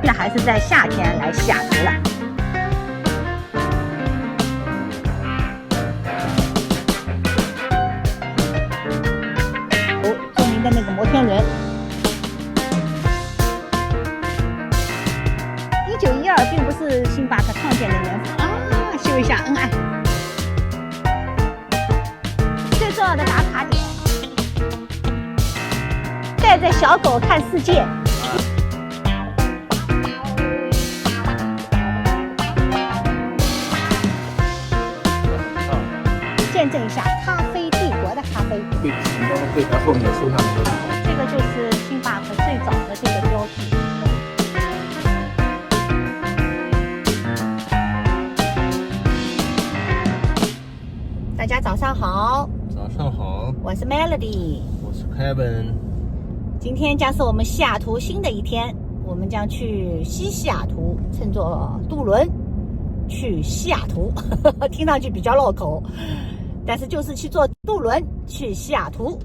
那还是在夏天来西雅图了。著名的那个摩天轮。1912并不是星巴克创建的年份啊，秀一下恩爱。最重要的打卡点，带着小狗看世界。见证一下咖啡帝国的咖啡。会在后面收上去。这个就是星巴克最早的这个标志。大家早上好。早上好，我是 Melody， 我是 Kevin。今天将是我们西雅图新的一天，我们将去西雅图，乘坐渡轮去西雅图，听上去比较绕口，但是就是去坐渡轮去西雅图。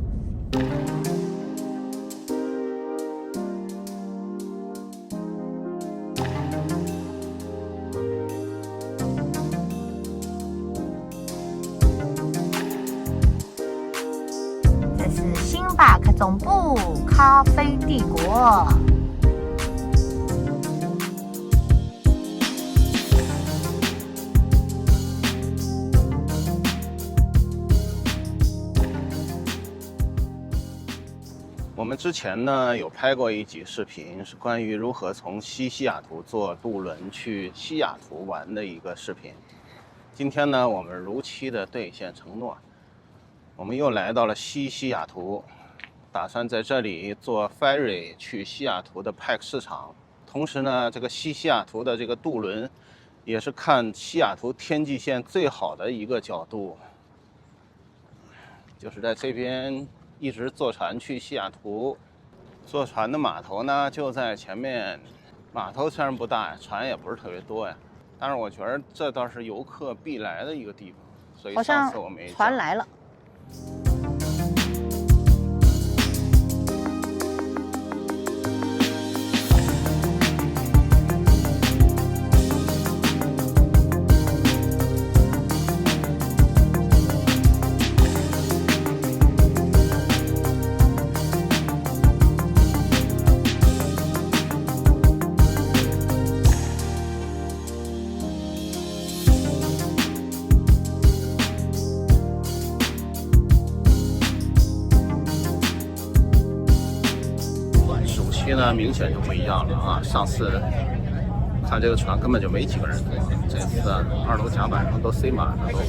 这是星巴克总部，咖啡帝国。我们之前呢有拍过一集视频，是关于如何从西雅图坐渡轮去西雅图玩的一个视频。今天呢，我们如期的兑现承诺，我们又来到了西雅图，打算在这里坐 ferry 去西雅图的 Pack 市场。同时呢，这个西雅图的这个渡轮也是看西雅图天际线最好的一个角度，就是在这边一直坐船去西雅图。坐船的码头呢就在前面，码头虽然不大，船也不是特别多呀，但是我觉得这倒是游客必来的一个地方，所以上次我没讲。船来了。期呢明显就不一样了啊！上次看这个船根本就没几个人坐，这次2楼甲板上都塞满了都。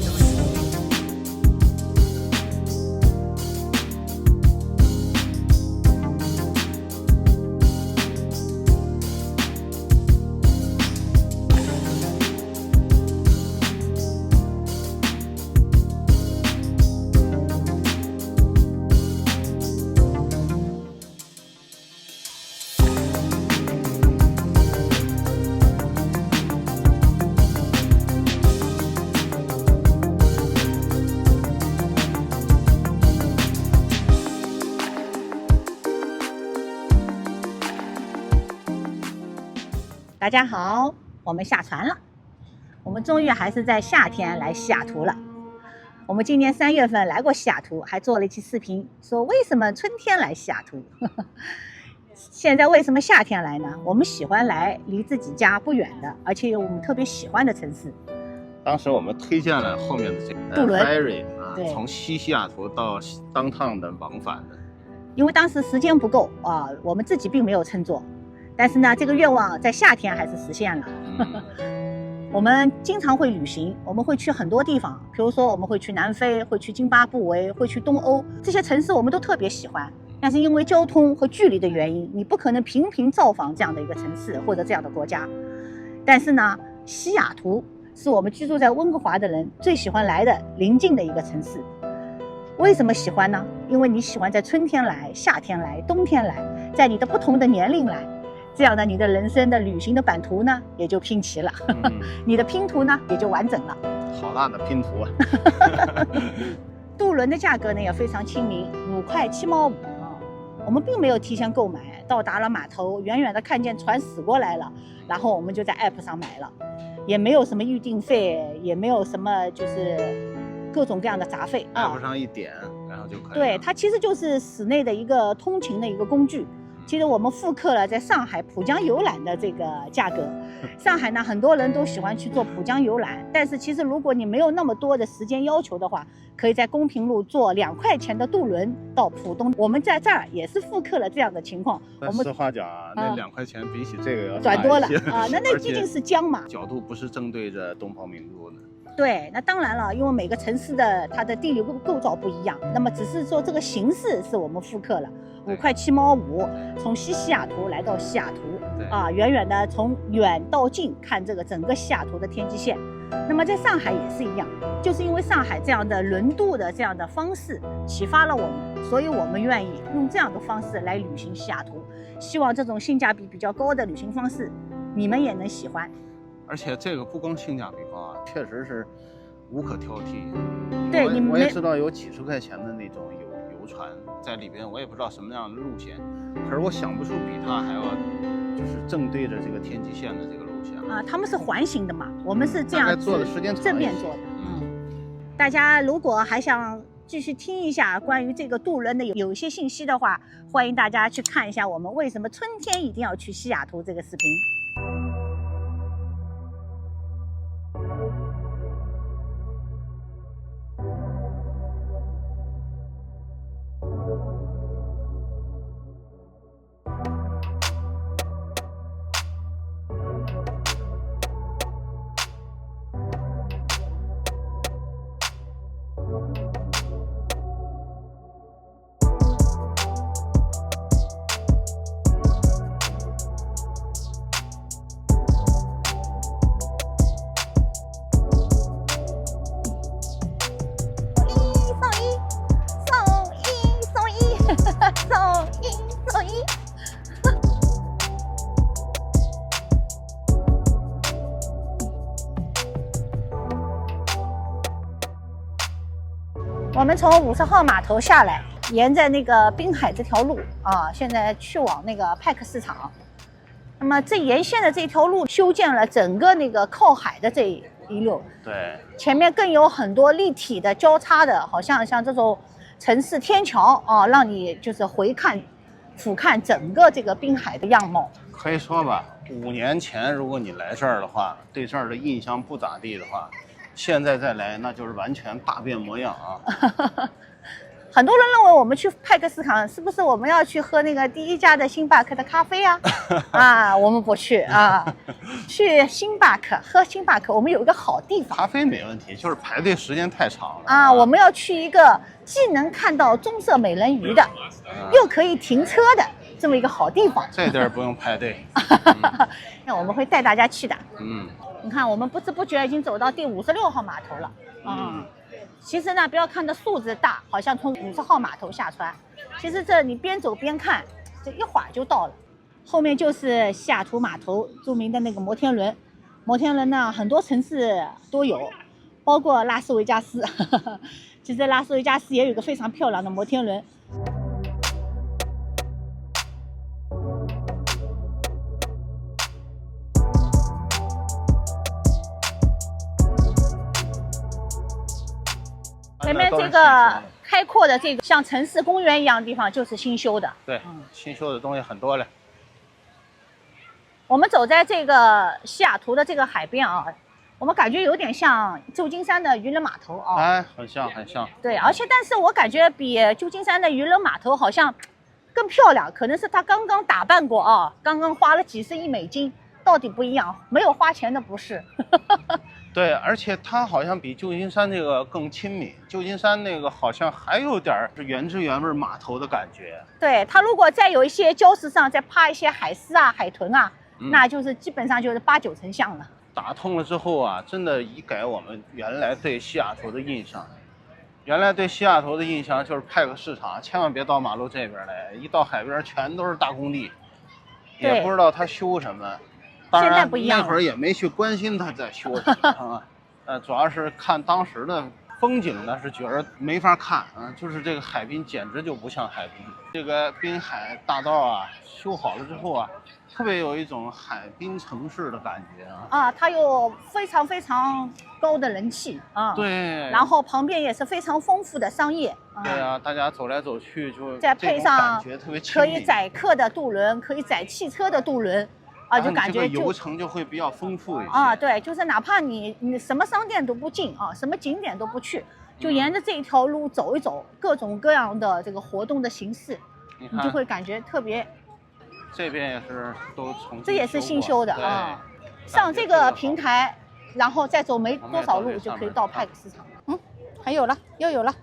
大家好，我们下船了。我们终于还是在夏天来西雅图了。我们今年3月份来过西雅图，还做了一期视频，说为什么春天来西雅图。现在为什么夏天来呢？我们喜欢来离自己家不远的，而且有我们特别喜欢的城市。当时我们推荐了后面的这个渡轮 ferry 啊，从西雅图到downtown的往返的。因为当时时间不够啊，我们自己并没有乘坐。但是呢，这个愿望在夏天还是实现了。我们经常会旅行，我们会去很多地方，比如说我们会去南非，会去津巴布韦，会去东欧，这些城市我们都特别喜欢。但是因为交通和距离的原因，你不可能频频造访这样的一个城市或者这样的国家。但是呢，西雅图是我们居住在温哥华的人最喜欢来的邻近的一个城市。为什么喜欢呢？因为你喜欢在春天来、夏天来、冬天来，在你的不同的年龄来。这样呢，你的人生的旅行的版图呢也就拼齐了，你的拼图呢也就完整了。好大的拼图啊！渡轮的价格呢也非常亲民，5块7毛5啊。我们并没有提前购买，到达了码头，远远的看见船驶过来了，然后我们就在 app 上买了，也没有什么预订费，也没有什么就是各种各样的杂费啊。app 上一点，然后就可以了。对，它其实就是室内的一个通勤的一个工具。其实我们复刻了在上海浦江游览的这个价格。上海呢，很多人都喜欢去做浦江游览，但是其实如果你没有那么多的时间要求的话，可以在公平路坐2块钱的渡轮到浦东。我们在这儿也是复刻了这样的情况。我们实话讲啊，那2块钱比起这个要转多了啊，那毕竟是江嘛，角度不是正对着东方明珠的。对，那当然了，因为每个城市的它的地理构造不一样，那么只是说这个形式是我们复刻了。5块7毛5，从西雅图来到西雅图啊，远远的从远到近看这个整个西雅图的天际线。那么在上海也是一样，就是因为上海这样的轮渡的这样的方式启发了我们，所以我们愿意用这样的方式来旅行西雅图。希望这种性价比比较高的旅行方式，你们也能喜欢。而且这个不光性价比高啊，确实是无可挑剔。对，我也知道有几十块钱的那种游船在里边，我也不知道什么样的路线，可是我想不出比它还要就是正对着这个天际线的这个路线啊。他们是环形的嘛，我们是这样做的时间长，正面做的。大家如果还想继续听一下关于这个渡轮的有一些信息的话，欢迎大家去看一下我们为什么春天一定要去西雅图这个视频。我们从50号码头下来，沿着那个滨海这条路啊，现在去往那个派克市场。那么这沿线的这条路修建了整个那个靠海的这一路，对，前面更有很多立体的交叉的，好像这种城市天桥啊，让你就是俯瞰整个这个滨海的样貌。可以说吧，5年前如果你来这儿的话，对这儿的印象不咋地的话，现在再来那就是完全大变模样啊。很多人认为我们去派克市场是不是我们要去喝那个第一家的星巴克的咖啡啊？啊，我们不去啊，去星巴克喝星巴克，我们有一个好地方。咖啡没问题，就是排队时间太长了啊。我们要去一个既能看到棕色美人鱼的，又可以停车的这么一个好地方。这地儿不用排队。那我们会带大家去的。你看，我们不知不觉已经走到第56号码头了。其实呢，不要看的数字大，好像从50号码头下船，其实这你边走边看，这一会儿就到了。后面就是西雅图码头著名的那个摩天轮。摩天轮呢，很多城市都有，包括拉斯维加斯。其实拉斯维加斯也有一个非常漂亮的摩天轮。前面这个开阔的这个像城市公园一样的地方就是新修的。对，新修的东西很多嘞。我们走在这个西雅图的这个海边啊，我们感觉有点像旧金山的渔人码头啊。哎，很像，很像。对，而且但是我感觉比旧金山的渔人码头好像更漂亮，可能是他刚刚打扮过啊，刚刚花了几十亿美金，到底不一样，没有花钱的不是。对，而且它好像比旧金山那个更亲民。旧金山那个好像还有点原汁原味码头的感觉。对，它如果再有一些礁石上再趴一些海狮啊、海豚啊，那就是基本上就是8、9成像了。打通了之后啊，真的一改我们原来对西雅图的印象。原来对西雅图的印象就是派克市场，千万别到马路这边来，一到海边全都是大工地，也不知道他修什么。当然，那会儿也没去关心他在修什么啊。主要是看当时的风景呢是觉得没法看啊，就是这个海滨简直就不像海滨。这个滨海大道啊，修好了之后啊，特别有一种海滨城市的感觉啊。啊，它有非常非常高的人气啊。对。然后旁边也是非常丰富的商业。对啊，大家走来走去就再配上可以载载客的渡轮，可以载汽车的渡轮。啊，就感觉游程就会比较丰富一些啊，对，就是哪怕你什么商店都不进啊，什么景点都不去，就沿着这一条路走一走，各种各样的这个活动的形式，你就会感觉特别。这边也是都重新，这也是新修的啊。上这个平台，然后再走没多少路就可以到派克市场。嗯，还有了，又有了。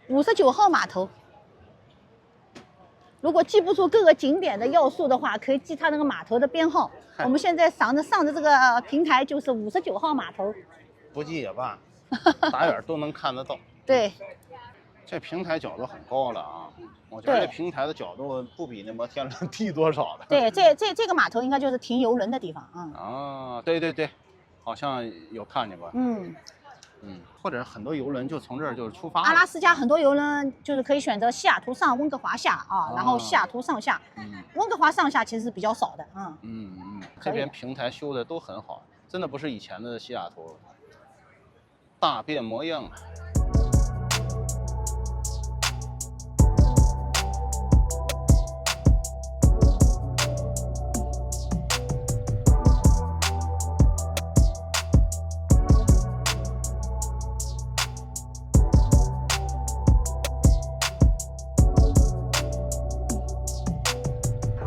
59号码头，如果记不住各个景点的要素的话，可以记它那个码头的编号。我们现在上着这个平台就是59号码头，不记也罢，打远都能看得到。对，这平台角度很高了啊！我觉得这平台的角度不比那摩天轮低多少的。对，这个码头应该就是停邮轮的地方啊。啊，对对对，好像有看见过。或者很多游轮就从这儿就出发了。阿拉斯加很多游轮就是可以选择西雅图上，温哥华下啊，然后西雅图上下。温哥华上下其实是比较少的。这边平台修的都很好，真的不是以前的西雅图，大变模样啊。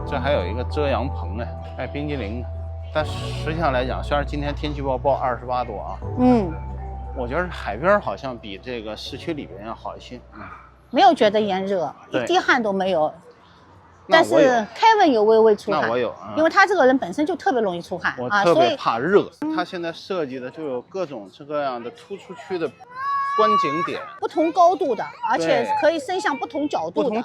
这还有一个遮阳棚呢，卖冰激凌。但实际上来讲，虽然今天天气预报报28度啊，我觉得海边好像比这个市区里边要好一些。没有觉得炎热，一滴汗都没有。但是 Kevin 有微微出汗，那我有，因为他这个人本身就特别容易出汗，我特别怕热。他现在设计的就有各种这样的突出区的观景点，不同高度的，而且可以伸向不同角度的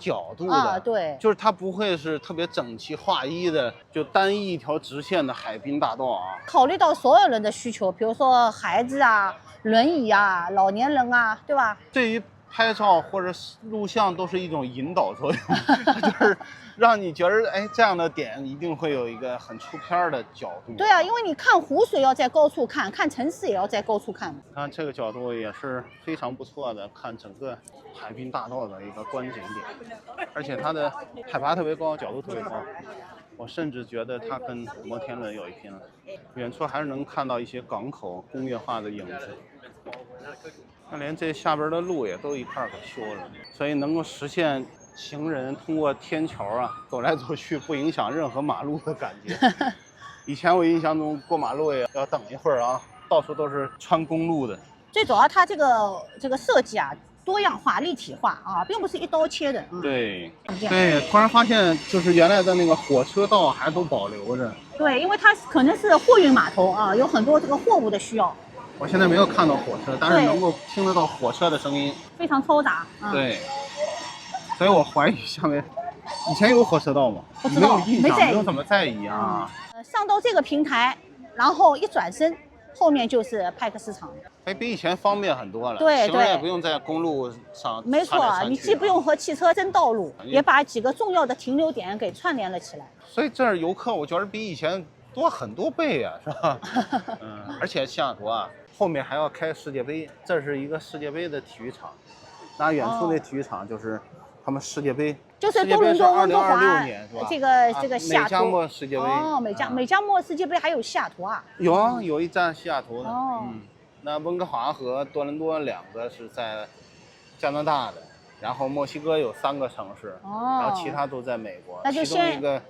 啊，对，就是它不会是特别整齐划一的，就单一一条直线的海滨大道啊。考虑到所有人的需求，比如说孩子啊、轮椅啊、老年人啊，对吧？对于拍照或者录像都是一种引导作用，就是让你觉得哎，这样的点一定会有一个很出片的角度。对啊，因为你看湖水要在高处看，看城市也要在高处看。看这个角度也是非常不错的，看整个海滨大道的一个观景点，而且它的海拔特别高，角度特别高。我甚至觉得它跟摩天轮有一拼了。远处还是能看到一些港口工业化的影子。那连这下边的路也都一块给修了，所以能够实现行人通过天桥啊走来走去，不影响任何马路的感觉。以前我印象中过马路也要等一会儿啊，到处都是穿公路的。最主要它这个设计啊，多样化、立体化啊，并不是一刀切的。对，对，突然发现就是原来的那个火车道还都保留着。对，因为它可能是货运码头啊，有很多这个货物的需要。我现在没有看到火车，但是能够听得到火车的声音，非常嘈杂。对，所以我怀疑下面以前有火车道吗？不知道，没有印象，没有怎么在意啊。上到这个平台，然后一转身，后面就是派克市场。哎，比以前方便很多了。对，行人也不用在公路上。没错，你既不用和汽车争道路，也把几个重要的停留点给串联了起来。所以这儿游客，我觉得比以前多很多倍啊，是吧？而且西雅图啊，后面还要开世界杯，这是一个世界杯的体育场。那远处那体育场就是他们世界杯，就是多伦多温哥华2026年是吧？这个西雅图美加墨世界杯。哦，美加墨世界杯还有西雅图啊？有啊，有一站西雅图的。那温哥华和多伦多两个是在加拿大的，然后墨西哥有3个城市，然后其他都在美国。那就其中一个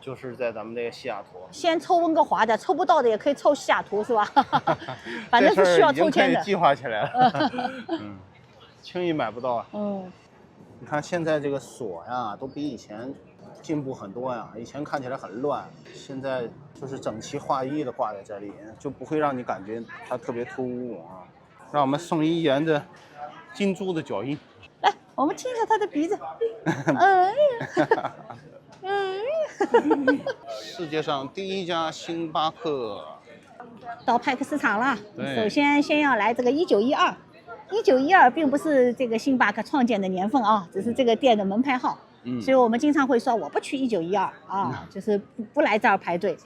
就是在咱们这个西雅图。先抽温哥华的，抽不到的也可以抽西雅图，是吧？反正是需要抽签的。可以计划起来了。轻易买不到啊。你看现在这个锁呀，都比以前进步很多呀。以前看起来很乱，现在就是整齐划一的挂在这里，就不会让你感觉它特别突兀啊。让我们宋一沿着金猪的脚印。来，我们亲一下它的鼻子。世界上第一家星巴克。到派克市场了。对，首先要来这个1912。1912并不是这个星巴克创建的年份啊，只是这个店的门牌号。所以我们经常会说我不去1912啊，就是不来这儿排队，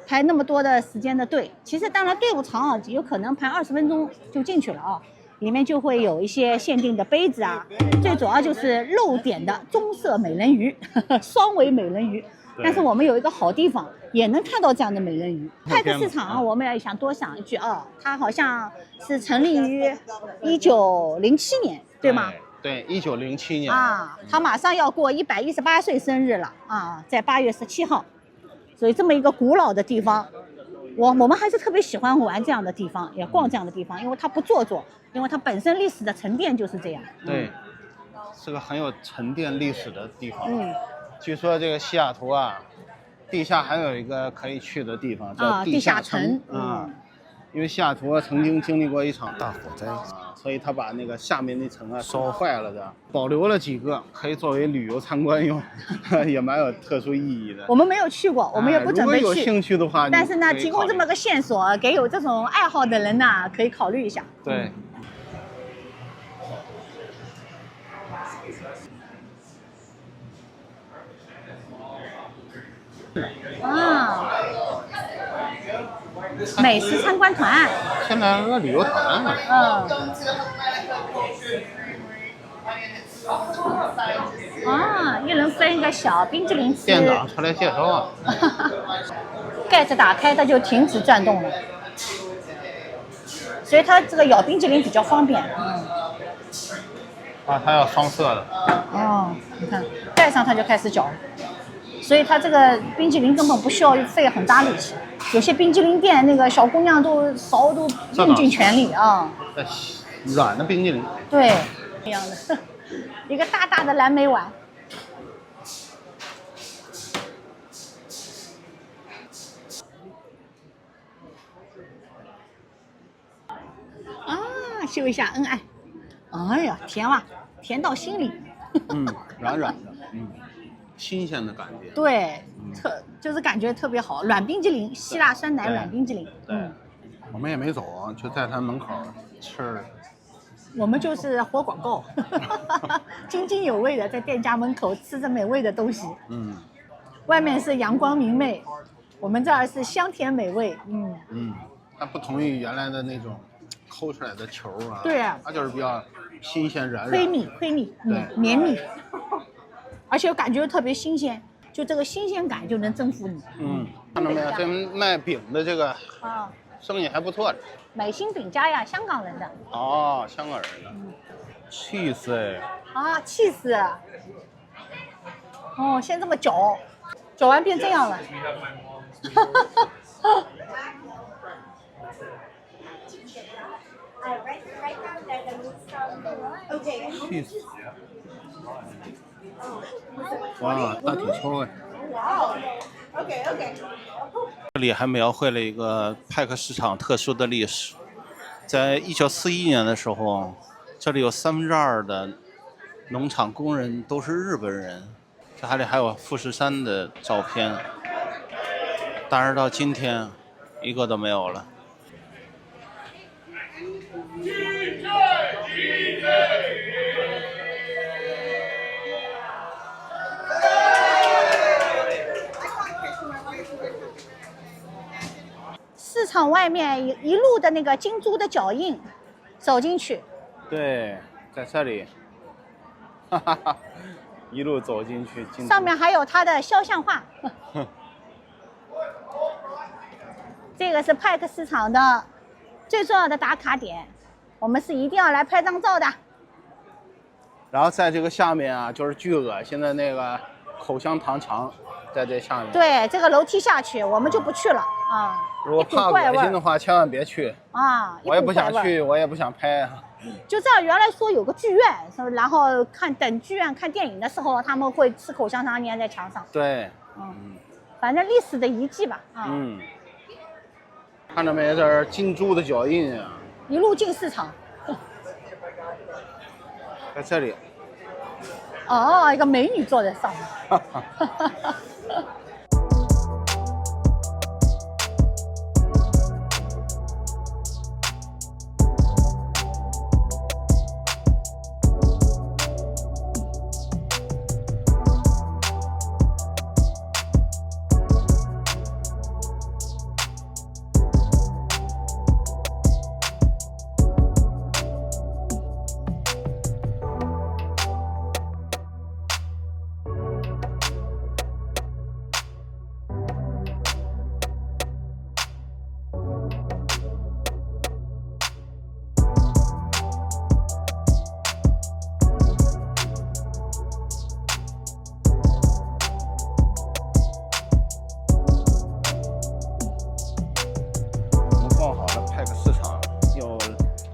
排那么多的时间的队。其实当然队伍长啊，有可能排20分钟就进去了啊。里面就会有一些限定的杯子啊，最主要就是露点的棕色美人鱼，双尾美人鱼。但是我们有一个好地方，也能看到这样的美人鱼。派克市场我们也想多想一句啊，它好像是成立于1907年，对吗？对，1907年啊，它马上要过118岁生日了啊，在8月17号，所以这么一个古老的地方，我们还是特别喜欢玩这样的地方，也逛这样的地方，因为它不做作，因为它本身历史的沉淀就是这样。对，是个很有沉淀历史的地方。据说这个西雅图啊，地下还有一个可以去的地方叫地下城啊。因为西雅图曾经经历过一场大火灾所以他把那个下面那层啊烧坏了的，保留了几个，可以作为旅游参观用，也蛮有特殊意义的。我们没有去过，我们也不准备去。如果有兴趣的话，但是呢，提供这么个线索，给有这种爱好的人呢，可以考虑一下。对。啊，美食参观团，现在是个旅游团。啊，一人分一个小冰淇淋吃。店长出来介绍啊。盖子打开，它就停止转动了，所以它这个咬冰淇淋比较方便。它要双色的。你看盖上它就开始搅了。所以它这个冰淇淋根本不需要费很大力气，有些冰淇淋店那个小姑娘都勺都用尽全力啊。软的冰淇淋。对，这样的，一个大大的蓝莓碗。秀一下恩爱。哎呀，甜哇，甜到心里。软软的，新鲜的感觉。对，就是感觉特别好，软冰淇淋，希腊酸奶软冰淇淋。我们也没走，就在他门口吃。我们就是活广告，津津有味的在店家门口吃着美味的东西。外面是阳光明媚，我们这儿是香甜美味。它不同于原来的那种抠出来的球啊。对啊，它就是比较新鲜软软。灰密，绵密，而且我感觉特别新鲜，就这个新鲜感就能征服你。看到没有？这卖饼的这个生意还不错的。美心饼家呀，香港人的。香港人的。cheese cheese。先这么搅完变这样了。cheese。哇，大体抽哎。这里还描绘了一个派克市场特殊的历史。在1941年的时候，这里有2/3的农场工人都是日本人。这里还有富士山的照片，但是到今天一个都没有了。市场外面一路的那个金猪的脚印，走进去。对，在这里，一路走进去。上面还有它的肖像画。这个是派克市场的最重要的打卡点，我们是一定要来拍张照的。然后在这个下面啊，就是巨恶心的那个口香糖墙，在这下面。对，这个楼梯下去，我们就不去了如果怕恶心的话，千万别去我也不想去，我也不想拍。就这样，原来说有个剧院，然后等剧院看电影的时候，他们会吃口香糖粘在墙上。对，反正历史的遗迹吧。看到没？这儿金猪的脚印啊！一路进市场。在这里。哦，一个美女坐在上面。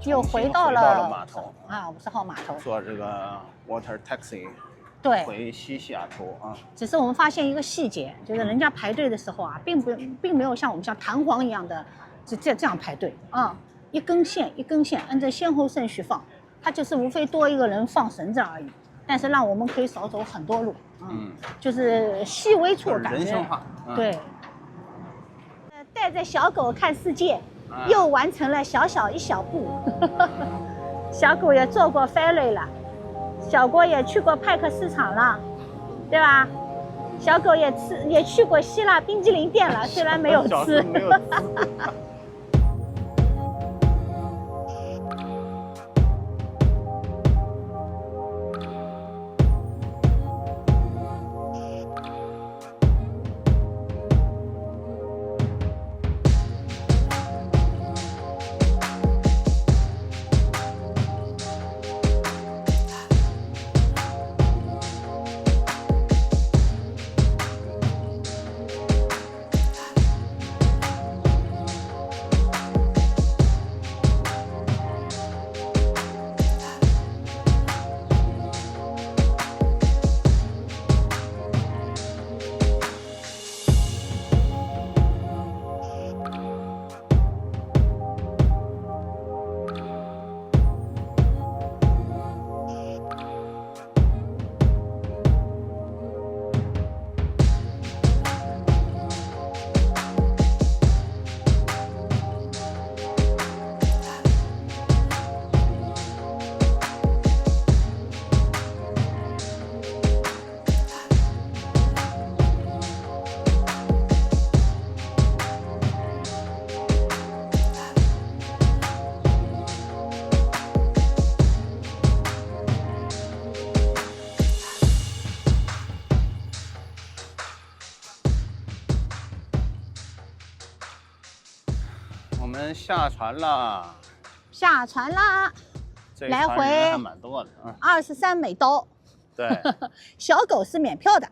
又回到了码头啊，50号码头，坐这个 water taxi， 对，回西雅图啊。只是我们发现一个细节，就是人家排队的时候啊，并没有像我们像弹簧一样的这样排队啊，一根线一根线按照先后顺序放，它就是无非多一个人放绳子而已，但是让我们可以少走很多路，就是细微处感觉人性化，对。带着小狗看世界。又完成了一小步，小狗也做过 ferry 了，小郭也去过派克市场了，对吧？小狗也去过希腊冰激凌店了，虽然没有吃。我们下船了，来回还蛮多的23美刀。对，小狗是免票的。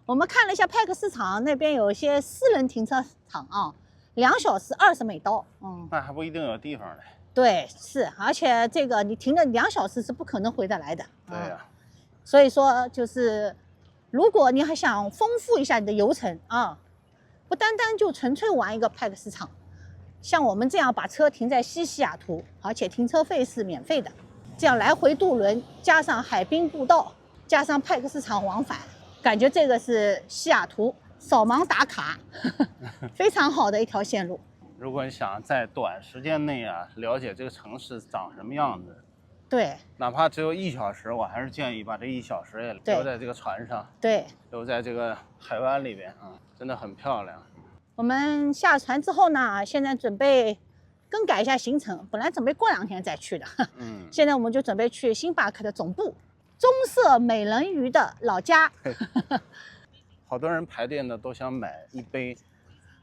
我们看了一下派克市场那边有一些私人停车场啊，2小时20美刀。那还不一定有地方嘞。对，是，而且这个你停了2小时是不可能回得来的。对呀。所以说就是，如果你还想丰富一下你的游程啊，不单单就纯粹玩一个派克市场，像我们这样把车停在西雅图，而且停车费是免费的，这样来回渡轮加上海滨步道加上派克市场往返，感觉这个是西雅图扫盲打卡非常好的一条线路。如果你想在短时间内了解这个城市长什么样子，对，哪怕只有1小时，我还是建议把这1小时也留在这个船上，对，留在这个海湾里边真的很漂亮。我们下船之后呢，现在准备更改一下行程，本来准备过2天再去的，现在我们就准备去星巴克的总部，棕色美人鱼的老家。好多人排队呢都想买一杯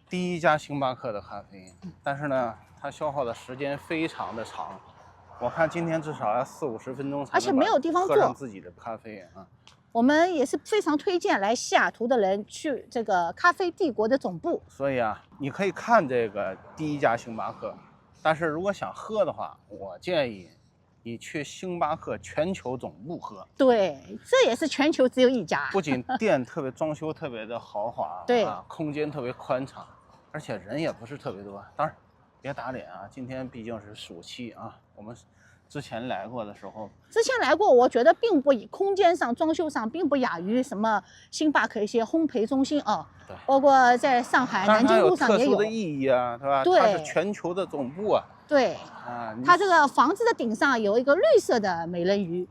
第一家星巴克的咖啡，但是呢，它消耗的时间非常的长。我看今天至少要40-50分钟才能而且没有地方坐喝上自己的咖啡我们也是非常推荐来西雅图的人去这个咖啡帝国的总部。所以你可以看这个第一家星巴克，但是如果想喝的话，我建议你去星巴克全球总部喝。对，这也是全球只有1家。不仅店装修特别的豪华，对空间特别宽敞，而且人也不是特别多。当然，别打脸今天毕竟是暑期我们之前来过的时候，之前来过，我觉得并不空间上、装修上并不亚于什么星巴克一些烘焙中心啊。对，包括在上海南京路上也有。特殊的意义啊，对吧？对，它是全球的总部啊。对。啊，它这个房子的顶上有一个绿色的美人鱼，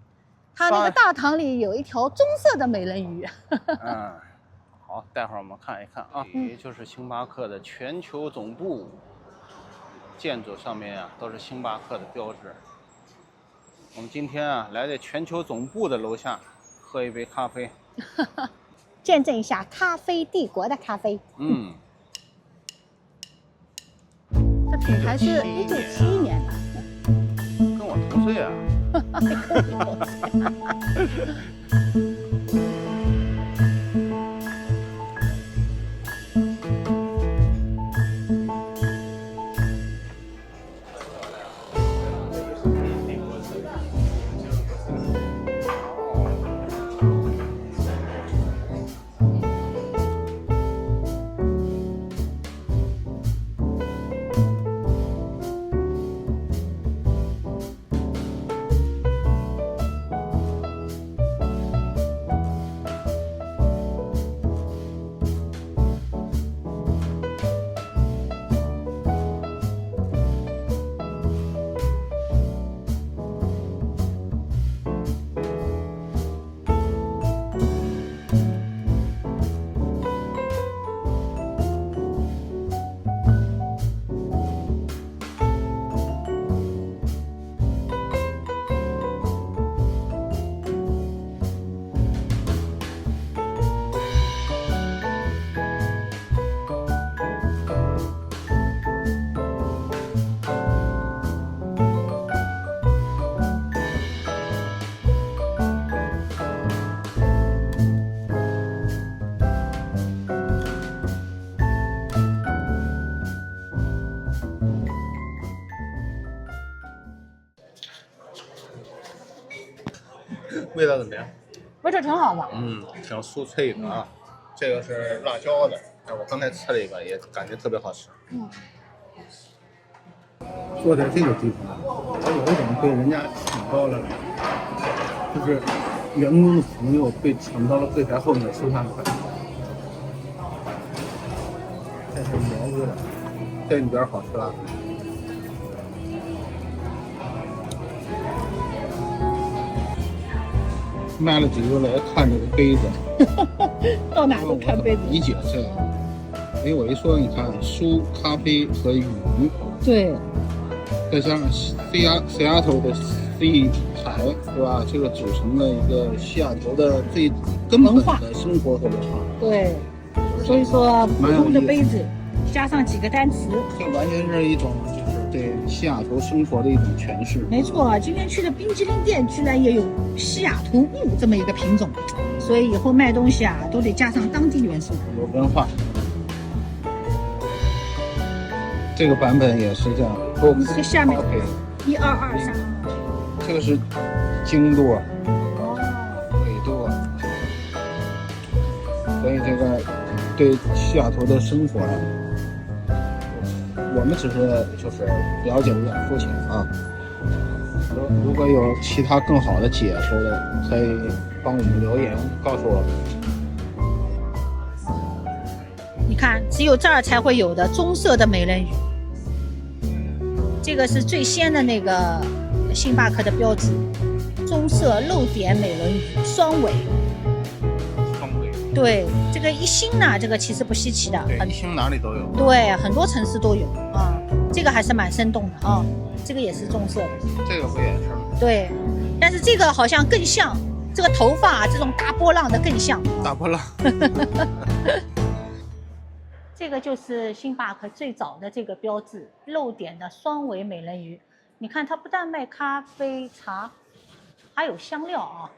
它那个大堂里有一条棕色的美人鱼。嗯，好，待会儿我们看一看啊，也就是星巴克的全球总部。建筑上面啊都是星巴克的标志。我们今天啊来在全球总部的楼下喝一杯咖啡，见证一下咖啡帝国的咖啡。嗯，这品牌是1971年的，跟我同岁啊。味道怎么样？味道挺好的，挺酥脆的啊。这个是辣椒的，我刚才吃了一个，也感觉特别好吃。坐在这个地方，我有一种被人家抢到了，就是员工的朋友被抢到了柜台后面收饭款。这是蘑菇的，这里边好吃吧？卖了几个来看这个杯子，到哪都看杯子。理解这个，因为我一说，你看书、咖啡和鱼，对，再加上西雅图的 C 海，对吧？这个组成了一个西雅图的最根本的生活和文化。对，所以说普通的杯子加上几个单词，这完全是一种就是对西雅图生活的一种诠释。没错，今天去的冰淇淋店居然也有西雅图雾这么一个品种，所以以后卖东西啊都得加上当地元素，有文化。这个版本也是这样。这下面1223，这个是经度啊，纬度啊，所以这个对西雅图的生活啊，我们只是就是了解有点肤浅啊。如果有其他更好的解释的，可以帮我们留言告诉我们。你看，只有这儿才会有的棕色的美人鱼。这个是最先的那个星巴克的标志，棕色露点美人鱼双尾。对，这个一星呢，这个其实不稀奇的，一星哪里都有。对，很多城市都有啊。这个还是蛮生动的啊，这个也是棕色的。这个不也是吗？对，但是这个好像更像，这个头发这种大波浪的更像。大波浪。这个就是星巴克最早的这个标志，露点的双尾美人鱼。你看，它不但卖咖啡、茶，还有香料啊。